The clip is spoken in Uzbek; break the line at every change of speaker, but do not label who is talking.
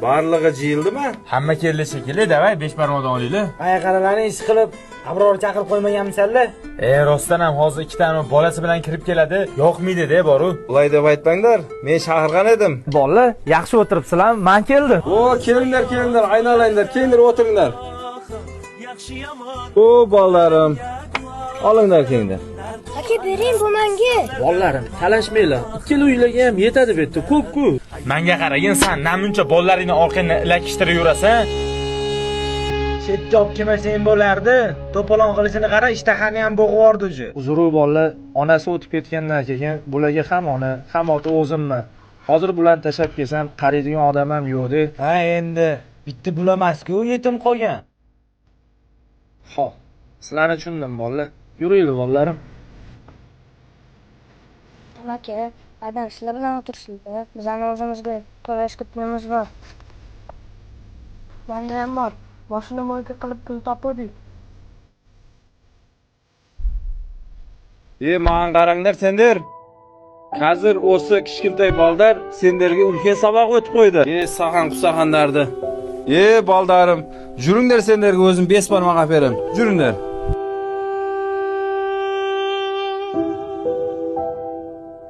Barlig'i jiyildimi?
Hamma keldi shekilli, davay 5 barmoqdan olaylik.
Ayaqaralarni ish qilib, Abror chaqirib qo'ymaganmisanlar?
Rostdan ham hozir ikkitani bolasi bilan kirib keladi. Yo'qmaydi-da, boru.
Ulay deb aytmanglar. Men chaqirgan edim.
Bolalar, yaxshi o'tiribsizlar, men keldim.
O, kelinglar, aynalayinglar, kelinglar, o'tiringlar. O, bolalarim. Olinglar, kelinglar.
Aka, bering bu menga.
Bolalarim, talashmanglar. Ikkala uylarga ham yetadi bu yerda, ko'p-ku.
Menga qaragin, sen namuncha bolalaringni orqangdan ilakishtirib yurasan.
Chetga olib kelmasang bo'lardi. To'polon qilishini qara, ishtahani ham bo'g'vordi o'zi. Uzru bolalar, onasi o'tib ketgandan keyin bularga ham ona, ham ota o'zimman. Hozir bularni tashab kelsam, qaraydigan odam ham yo'q-da. Ha, endi bitta bulamas-ku, yetim qolgan. Xo'p, sizlarni tushundim bolalar. Yuringlar bolalarim.
Aka, adam sizlar bilan o'tirishinglar. Bizning o'zimizga to'lash kutimiz bor. Menda ham bor. Boshini mo'yga qilib pul topdik.
Menga qaranglar sendir. Hozir o'sha kichkintoy baldar senderga ulkan saboq o'tib qo'ydi. Sahan qusahanlardi. Boldarim, juringlar senderga o'zim 5 barmoq olib beraman. Juringlar.